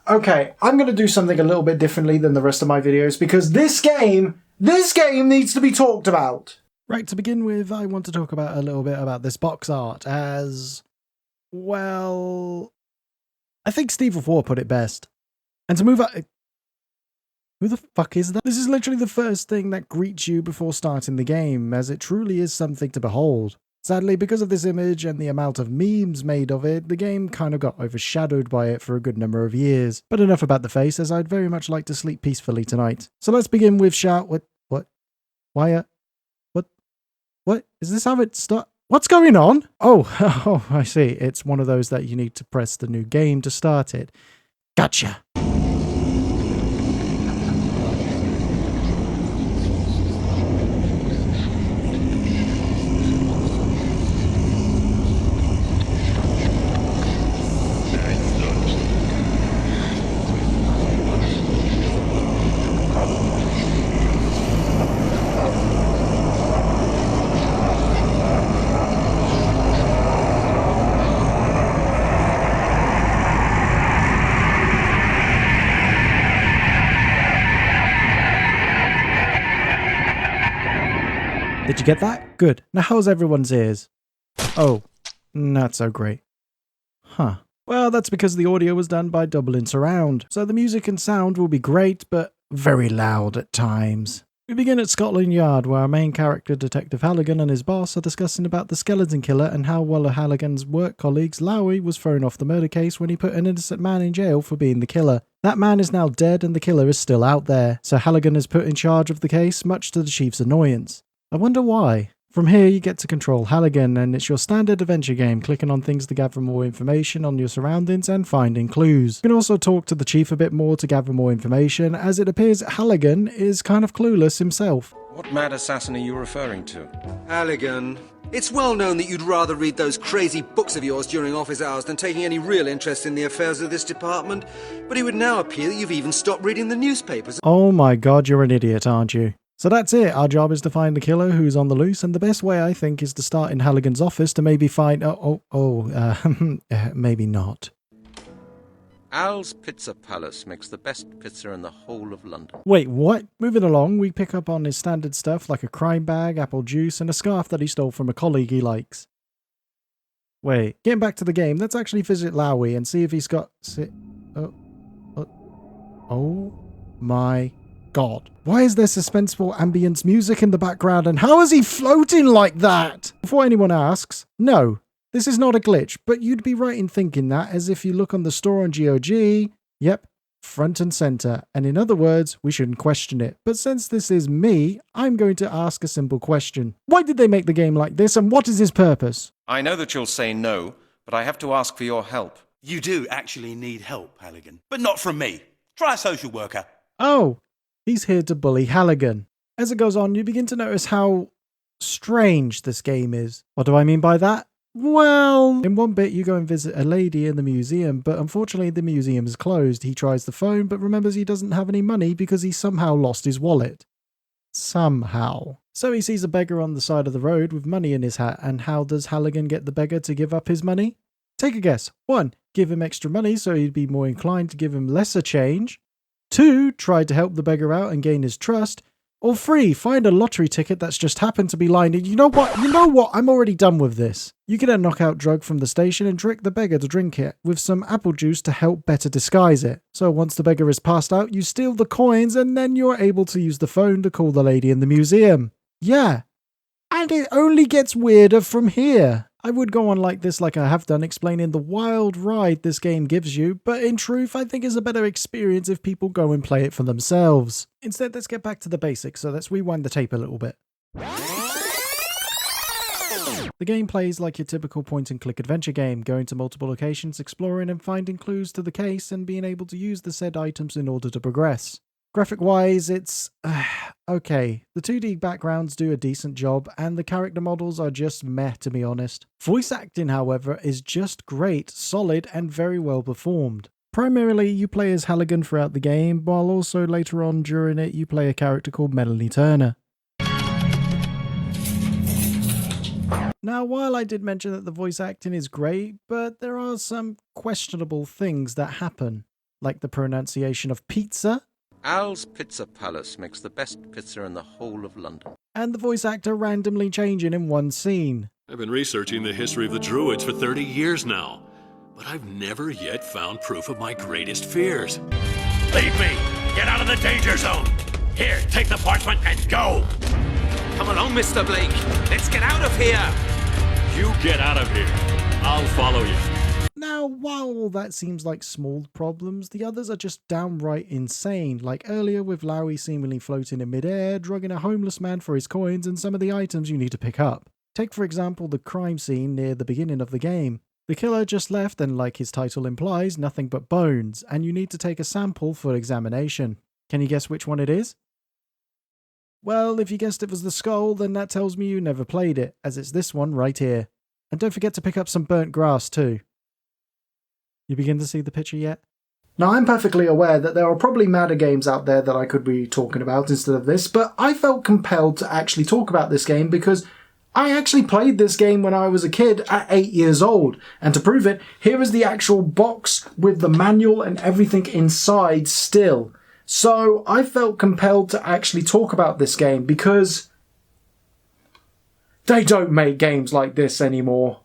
Okay, I'm going to do something a little bit differently than the rest of my videos because this game needs to be talked about. Right, to begin with, I want to talk about a little bit about this box art as, well, I think Steve of War put it best. And to move on, who the fuck is that? This is literally the first thing that greets you before starting the game, as it truly is something to behold. Sadly, because of this image and the amount of memes made of it, the game kind of got overshadowed by it for a good number of years. But enough about the face, as I'd very much like to sleep peacefully tonight. So let's begin with what? Why, what? Is this how it starts? What's going on? Oh, I see. It's one of those that you need to press the new game to start it. Gotcha. Did you get that? Good. Now how's everyone's ears? Oh, not so great. Huh. Well, that's because the audio was done by Dublin Surround, so the music and sound will be great, but very loud at times. We begin at Scotland Yard, where our main character, Detective Halligan, and his boss are discussing about the skeleton killer and how one of Halligan's work colleagues, Whalley, was thrown off the murder case when he put an innocent man in jail for being the killer. That man is now dead and the killer is still out there, so Halligan is put in charge of the case, much to the chief's annoyance. I wonder why. From here you get to control Halligan, and it's your standard adventure game, clicking on things to gather more information on your surroundings and finding clues. You can also talk to the chief a bit more to gather more information, as it appears Halligan is kind of clueless himself. What mad assassin are you referring to? Halligan. It's well known that you'd rather read those crazy books of yours during office hours than taking any real interest in the affairs of this department, but it would now appear that you've even stopped reading the newspapers. Oh my god, you're an idiot, aren't you? So that's it. Our job is to find the killer who's on the loose, and the best way, I think, is to start in Halligan's office to maybe find... maybe not. Al's Pizza Palace makes the best pizza in the whole of London. Wait, what? Moving along, we pick up on his standard stuff like a crime bag, apple juice, and a scarf that he stole from a colleague he likes. Wait, getting back to the game, let's actually visit Whalley and see if he's got... Oh my god. Why is there suspenseful ambience music in the background, and how is he floating like that? Before anyone asks, no, this is not a glitch, but you'd be right in thinking that, as if you look on the store on GOG, yep, front and center, and in other words, we shouldn't question it. But since this is me, I'm going to ask a simple question. Why did they make the game like this, and what is its purpose? I know that you'll say no, but I have to ask for your help. You do actually need help, Halligan, but not from me. Try a social worker. Oh. He's here to bully Halligan. As it goes on, you begin to notice how strange this game is. What do I mean by that? Well, in one bit you go and visit a lady in the museum, but unfortunately the museum is closed. He tries the phone, but remembers he doesn't have any money because he somehow lost his wallet. Somehow. So he sees a beggar on the side of the road with money in his hat, and how does Halligan get the beggar to give up his money? Take a guess. 1. Give him extra money so he'd be more inclined to give him lesser change. 2. Try to help the beggar out and gain his trust. Or 3. Find a lottery ticket that's just happened to be lying. You know what? I'm already done with this. You get a knockout drug from the station and trick the beggar to drink it, with some apple juice to help better disguise it. So once the beggar is passed out, you steal the coins, and then you're able to use the phone to call the lady in the museum. Yeah. And it only gets weirder from here. I would go on like this like I have done, explaining the wild ride this game gives you, but in truth I think it's a better experience if people go and play it for themselves. Instead, let's get back to the basics, so let's rewind the tape a little bit. The game plays like your typical point-and-click adventure game, going to multiple locations, exploring and finding clues to the case, and being able to use the said items in order to progress. Graphic-wise, it's... okay. The 2D backgrounds do a decent job, and the character models are just meh, to be honest. Voice acting, however, is just great, solid, and very well performed. Primarily, you play as Halligan throughout the game, while also later on during it, you play a character called Melanie Turner. Now, while I did mention that the voice acting is great, but there are some questionable things that happen. like the pronunciation of pizza, Al's Pizza Palace makes the best pizza in the whole of London. and the voice actor randomly changing in one scene. I've been researching the history of the Druids for 30 years now, but I've never yet found proof of my greatest fears. Leave me! Get out of the danger zone! Here, take the parchment and go! Come along, Mr. Blake. Let's get out of here. You get out of here. I'll follow you. Now, while all that seems like small problems, the others are just downright insane, like earlier with Whalley seemingly floating in midair, drugging a homeless man for his coins and some of the items you need to pick up. Take for example the crime scene near the beginning of the game. The killer just left and, like his title implies, nothing but bones, and you need to take a sample for examination. Can you guess which one it is? Well, if you guessed it was the skull, then that tells me you never played it, as it's this one right here. And don't forget to pick up some burnt grass too. You begin to see the picture yet? Now, I'm perfectly aware that there are probably madder games out there that I could be talking about instead of this, but I felt compelled to actually talk about this game because I actually played this game when I was a kid at 8 years old. And to prove it, here is the actual box with the manual and everything inside still. So I felt compelled to actually talk about this game because they don't make games like this anymore.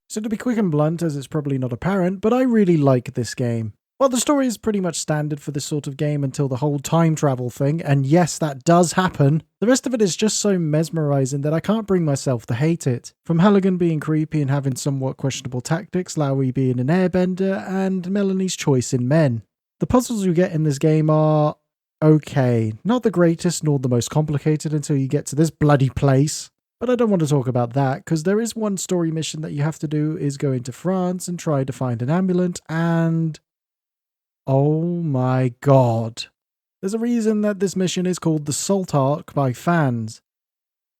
So to be quick and blunt, as it's probably not apparent, but I really like this game. Well, the story is pretty much standard for this sort of game until the whole time travel thing, and yes, that does happen. The rest of it is just so mesmerizing that I can't bring myself to hate it. From Halligan being creepy and having somewhat questionable tactics, Whalley being an airbender, and Melanie's choice in men. The puzzles you get in this game are okay. Not the greatest nor the most complicated until you get to this bloody place. But I don't want to talk about that, because there is one story mission that you have to do is go into France and try to find an amulet, and oh my god. There's a reason that this mission is called the Salt Arc by fans.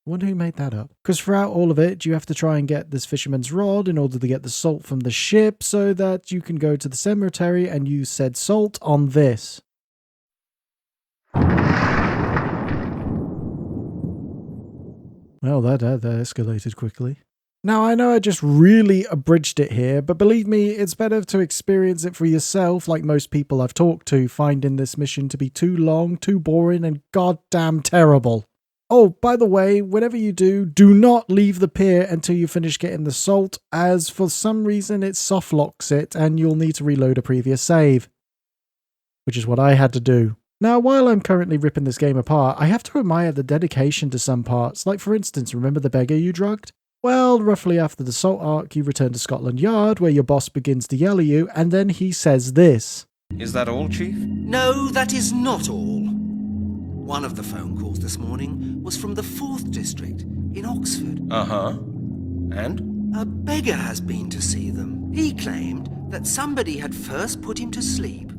I wonder who made that up. Because throughout all of it, you have to try and get this fisherman's rod in order to get the salt from the ship so that you can go to the cemetery and use said salt on this. Well, that escalated quickly. Now, I know I just really abridged it here, but believe me, it's better to experience it for yourself, like most people I've talked to, finding this mission to be too long, too boring, and goddamn terrible. Oh, by the way, whatever you do, do not leave the pier until you finish getting the salt, as for some reason it soft locks it, and you'll need to reload a previous save. Which is what I had to do. Now, while I'm currently ripping this game apart, I have to admire the dedication to some parts, like for instance, remember the beggar you drugged? Well, roughly after the Salt Arc, you return to Scotland Yard, where your boss begins to yell at you, and then he says this. Is that all, Chief? No, that is not all. One of the phone calls this morning was from the 4th District in Oxford. Uh-huh. And? A beggar has been to see them. He claimed that somebody had first put him to sleep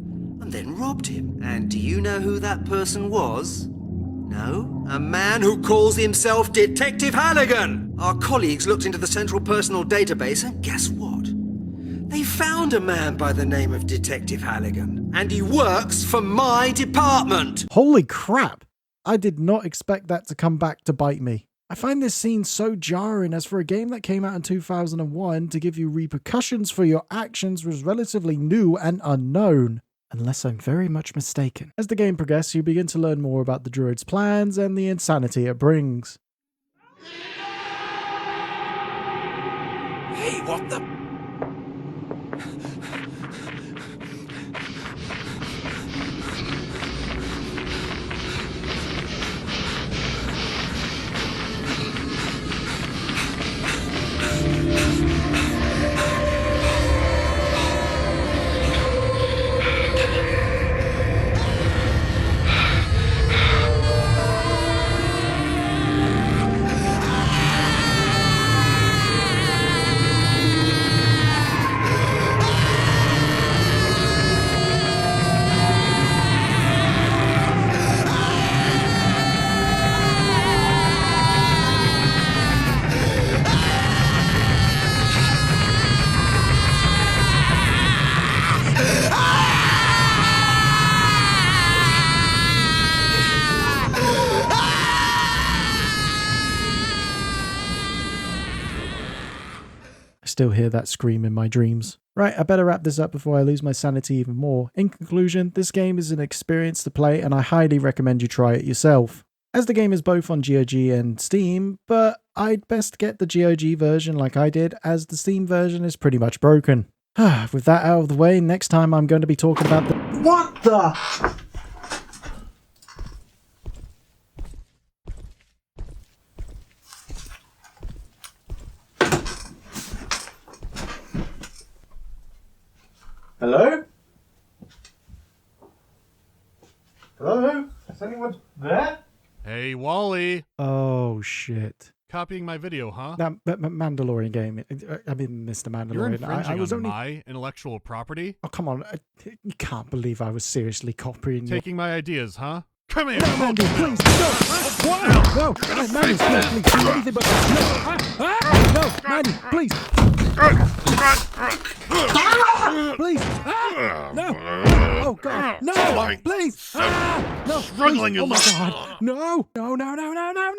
and then robbed him. And do you know who that person was? No, a man who calls himself Detective Halligan. Our colleagues looked into the Central Personal Database, and guess what? They found a man by the name of Detective Halligan, and he works for my department. Holy crap! I did not expect that to come back to bite me. I find this scene so jarring, as for a game that came out in 2001 to give you repercussions for your actions was relatively new and unknown. Unless I'm very much mistaken. As the game progresses, you begin to learn more about the Druids' plans and the insanity it brings. Hey, what the... still hear that scream in my dreams. Right, I better wrap this up before I lose my sanity even more. In conclusion, this game is an experience to play and I highly recommend you try it yourself. As the game is both on GOG and Steam, but I'd best get the GOG version like I did, as the Steam version is pretty much broken. With that out of the way, next time I'm going to be talking about the... What the... Hello? Hello? Is anyone there? Hey, Whalley. Oh, shit. Copying my video, huh? That Mandalorian game. I mean, Mr. Mandalorian. You're infringing I was on only... my intellectual property? Oh, come on. You can't believe I was seriously copying you. Taking my ideas, huh? Come here! No, Mandy, please! No! No! Mandy, please, do anything but... No! No! Mandy, please! Please! No! Oh, God! No! Please! No! Struggling Please. Oh, my God! No! No, no, no, no, no!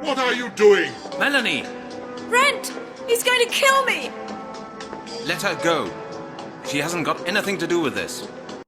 What are you doing? Melanie, Brent! He's going to kill me! let her go. She hasn't got anything to do with this.